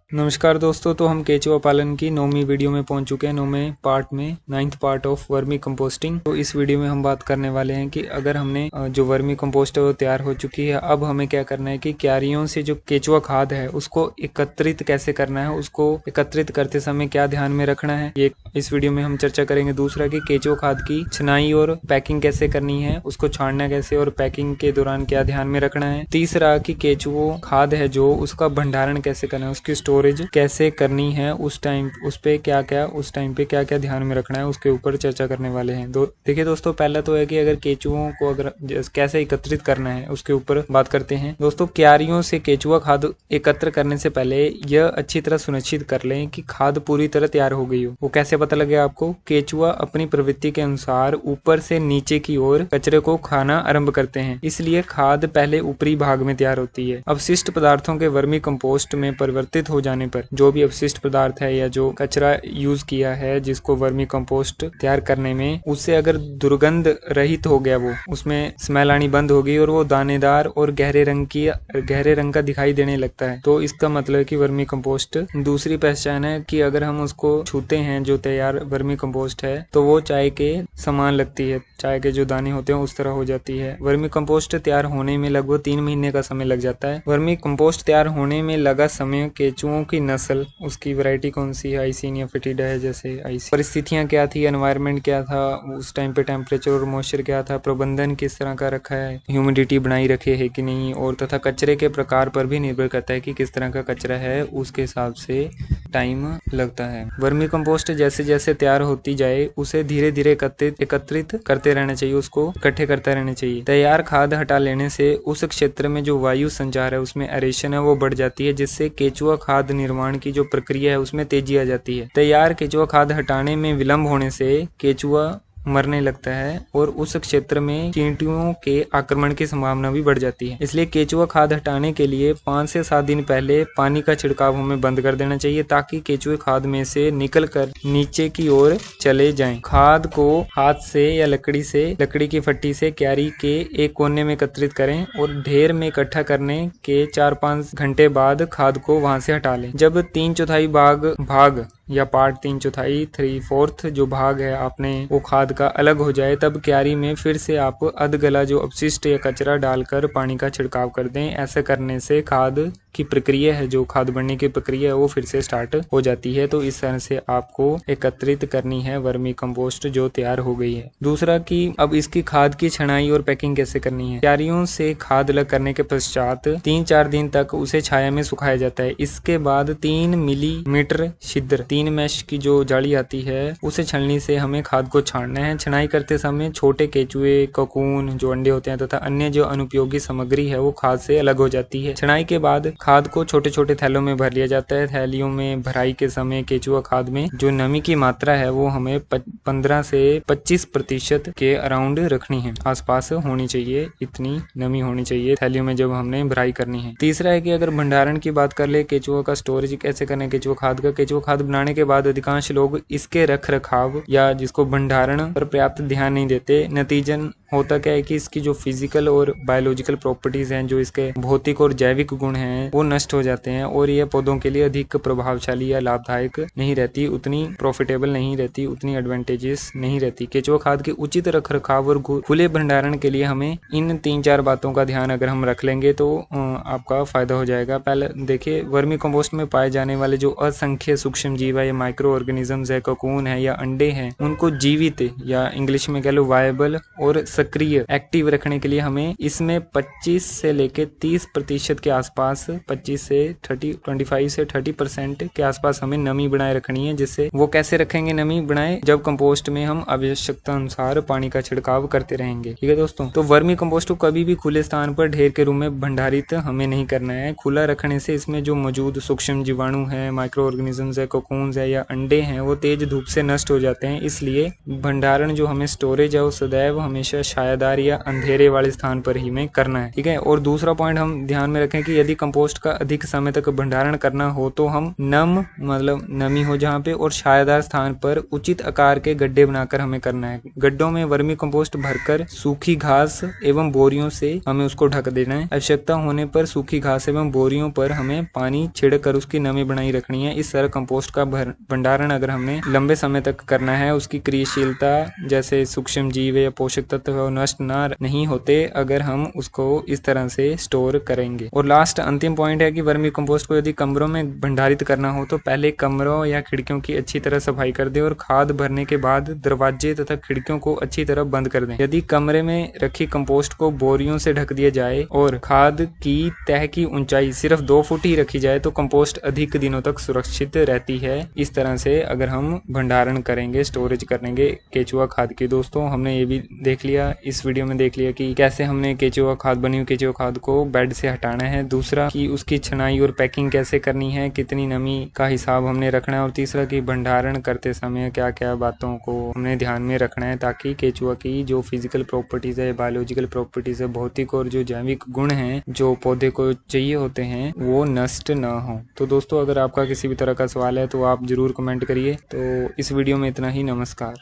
नमस्कार दोस्तों, तो हम केचुआ पालन की 9वीं वीडियो में पहुंच चुके हैं। 9वें पार्ट में 9th part of vermi composting. तो इस वीडियो में हम बात करने वाले हैं कि अगर हमने जो वर्मी कंपोस्ट है वो तैयार हो चुकी है, अब हमें क्या करना है कि क्यारियों से जो केचुआ खाद है उसको एकत्रित कैसे करना है, उसको एकत्रित करते समय क्या ध्यान में रखना है, ये इस वीडियो में हम चर्चा करेंगे। दूसरा कि केचुआ खाद की छनाई और पैकिंग कैसे करनी है, उसको छानना कैसे और पैकिंग के दौरान क्या ध्यान में रखना है। तीसरा कि केचुआ खाद है जो उसका भंडारण कैसे करना है, उसकी स्टोरेज कैसे करनी है, उस टाइम पे क्या क्या ध्यान में रखना है, उसके ऊपर चर्चा करने वाले हैं। देखिए दोस्तों, पहला तो है कि अगर केचुओं को अगर कैसे एकत्रित करना है उसके ऊपर बात करते हैं। दोस्तों, क्यारियों से केचुआ खाद एकत्र करने से पहले यह अच्छी तरह सुनिश्चित कर लें कि खाद पूरी तरह तैयार हो गई हो। वो कैसे पता लगे आपको? केचुआ अपनी प्रवृत्ति के अनुसार ऊपर से नीचे की ओर कचरे को खाना आरंभ करते हैं, इसलिए खाद पहले ऊपरी भाग में तैयार होती है। अवशिष्ट पदार्थों के वर्मी कंपोस्ट में परिवर्तित हो जाने पर जो भी अवशिष्ट पदार्थ है या जो कचरा यूज किया है जिसको वर्मी कंपोस्ट तैयार करने में, उससे अगर दुर्गंध रहित हो गया, वो उसमें स्मेल आनी बंद हो गई और वो दानेदार और गहरे रंग का दिखाई देने लगता है, तो इसका मतलब है कि वर्मी कंपोस्ट। दूसरी पहचान है कि अगर हम उसको छूते हैं जो तैयार वर्मी कंपोस्ट है तो वो चाय के समान लगती है, चाय के जो दाने होते हैं उस तरह हो जाती है। वर्मी कंपोस्ट तैयार होने में लगभग 3 महीने का समय लग जाता है। वर्मी कंपोस्ट तैयार होने में लगा समय केचुओं की नस्ल, उसकी वैरायटी कौन सी है, आइसिनिया फेटिडा है जैसे आइसी, परिस्थितियां क्या थी, एनवायरनमेंट क्या था उस टाइम पे, टेम्परेचर और मॉइस्चर क्या था, प्रबंधन किस तरह का रखा है, ह्यूमिडिटी बनाई रखे है कि नहीं, और तथा कचरे के प्रकार पर भी निर्भर करता है कि किस तरह का कचरा है, उसके हिसाब से टाइम लगता है। वर्मी कंपोस्ट जैसे जैसे तैयार होती जाए उसे धीरे धीरे एकत्रित करते रहना चाहिए, उसको इकट्ठे करते रहना चाहिए। तैयार खाद हटा लेने से उस क्षेत्र में जो वायु संचार है उसमें एरेशन है वो बढ़ जाती है, जिससे केचुआ खाद निर्माण की जो प्रक्रिया है उसमें तेजी आ जाती है। तैयार केचुआ खाद हटाने में विलंब होने से केचुआ मरने लगता है और उस क्षेत्र में चींटियों के आक्रमण की संभावना भी बढ़ जाती है। इसलिए केचुआ खाद हटाने के लिए 5 से 7 दिन पहले पानी का छिड़काव हमें बंद कर देना चाहिए, ताकि केचुए खाद में से निकलकर नीचे की ओर चले जाएं। खाद को हाथ से या लकड़ी की फट्टी से क्यारी के एक कोने में एकत्रित करें और ढेर में इकट्ठा करने के 4-5 घंटे बाद खाद को वहां से हटा लें। जब 3/4 भाग या पार्ट 3/4 जो भाग है आपने वो खाद का अलग हो जाए, तब क्यारी में फिर से आप अधगला जो अपशिष्ट या कचरा डालकर पानी का छिड़काव कर दें। ऐसा करने से खाद की प्रक्रिया है, जो खाद बनने की प्रक्रिया है वो फिर से स्टार्ट हो जाती है। तो इस तरह से आपको एकत्रित करनी है वर्मी कंपोस्ट जो तैयार हो गई है। दूसरा कि अब इसकी खाद की छनाई और पैकिंग कैसे करनी है। क्यारियों से खाद अलग करने के पश्चात 3-4 दिन तक उसे छाया में सुखाया जाता है। इसके बाद 3 मिलीमीटर छिद्र 3 मैश की जो जाली आती है उसे छलनी से हमें खाद को छानना है। छनाई करते समय छोटे केचुए, ककून जो अंडे होते हैं तथा अन्य जो अनुपयोगी सामग्री है वो खाद से अलग हो जाती है। छनाई के बाद खाद को छोटे छोटे थैलों में भर लिया जाता है। थैलियों में भराई के समय केचुआ खाद में जो नमी की मात्रा है वो हमें 15 से 25% के अराउंड रखनी है, आसपास होनी चाहिए, इतनी नमी होनी चाहिए थैलियों में जब हमने भराई करनी है। तीसरा है कि अगर भंडारण की बात कर ले, केचुआ का स्टोरेज कैसे करना है केचुआ खाद बनाने के बाद अधिकांश लोग इसके रख रखाव या जिसको भंडारण पर पर्याप्त ध्यान नहीं देते। नतीजन होता क्या है कि इसकी जो फिजिकल और बायोलॉजिकल प्रॉपर्टीज हैं, जो इसके भौतिक और जैविक गुण हैं वो नष्ट हो जाते हैं और ये पौधों के लिए अधिक प्रभावशाली या लाभदायक नहीं रहती, उतनी प्रॉफिटेबल नहीं रहती, उतनी एडवांटेजेस नहीं रहती। केचुआ खाद के उचित रख रखाव और खुले भंडारण के लिए हमें इन 3-4 बातों का ध्यान अगर हम रख लेंगे तो आपका फायदा हो जाएगा। पहले देखिए, वर्मी कंपोस्ट में पाए जाने वाले जो असंख्य सूक्ष्म जीव है या माइक्रो ऑर्गेनिजम्स है, ककून है या अंडे हैं, उनको जीवित या इंग्लिश में कह लो वायबल और सक्रिय एक्टिव रखने के लिए हमें इसमें 25 से लेके 30% के आसपास 25 से 30% के आसपास हमें नमी बनाए रखनी है। जिससे वो कैसे रखेंगे नमी बनाए, जब कंपोस्ट में हम आवश्यकता अनुसार पानी का छिड़काव करते रहेंगे। ठीक है दोस्तों, तो वर्मी कंपोस्ट को कभी भी खुले स्थान पर ढेर के रूप में भंडारित हमें नहीं करना है। खुला रखने से इसमें जो मौजूद सूक्ष्म जीवाणु है, माइक्रो ऑर्गेनिजम्स है, कोकून्स है या अंडे हैं वो तेज धूप से नष्ट हो जाते हैं। इसलिए भंडारण जो हमें स्टोरेज है वो सदैव हमेशा छायादार या अंधेरे वाले स्थान पर ही में करना है, ठीक है। और दूसरा पॉइंट हम ध्यान में रखें कि यदि कंपोस्ट का अधिक समय तक भंडारण करना हो तो हम नमी हो जहाँ पे, और छायादार स्थान पर उचित आकार के गड्ढे बनाकर हमें करना है। गड्ढों में वर्मी कंपोस्ट भरकर सूखी घास एवं बोरियों से हमें उसको ढक देना है। आवश्यकता होने पर सूखी घास एवं बोरियों पर हमें पानी छिड़क कर उसकी नमी बनाई रखनी है। इस तरह कंपोस्ट का भंडारण अगर हमने लंबे समय तक करना है, उसकी क्रियाशीलता जैसे सूक्ष्म जीव या पोषक तत्व नष्ट नहीं होते अगर हम उसको इस तरह से स्टोर करेंगे। और लास्ट अंतिम पॉइंट है कि वर्मी कंपोस्ट को यदि कमरों में भंडारित करना हो तो पहले कमरों या खिड़कियों की अच्छी तरह सफाई कर दें और खाद भरने के बाद दरवाजे तथा खिड़कियों को अच्छी तरह बंद कर दें। यदि कमरे में रखी कंपोस्ट को बोरियों से ढक दिया जाए और खाद की तह की ऊंचाई सिर्फ 2 फुट ही रखी जाए तो कंपोस्ट अधिक दिनों तक सुरक्षित रहती है। इस तरह से अगर हम भंडारण करेंगे, स्टोरेज करेंगे केचुआ खाद की। दोस्तों हमने ये भी देख लिया, इस वीडियो में देख लिया कि कैसे हमने केचुआ खाद, बनी हुई केचुआ खाद को बेड से हटाना है। दूसरा कि उसकी छनाई और पैकिंग कैसे करनी है, कितनी नमी का हिसाब हमने रखना है। और तीसरा कि भंडारण करते समय क्या क्या बातों को हमने ध्यान में रखना है ताकि केचुआ की जो फिजिकल प्रॉपर्टीज है, बायोलॉजिकल प्रॉपर्टीज है, भौतिक और जो जैविक गुण हैं जो पौधे को चाहिए होते हैं वो नष्ट ना हो। तो दोस्तों अगर आपका किसी भी तरह का सवाल है तो आप जरूर कमेंट करिए। तो इस वीडियो में इतना ही। नमस्कार।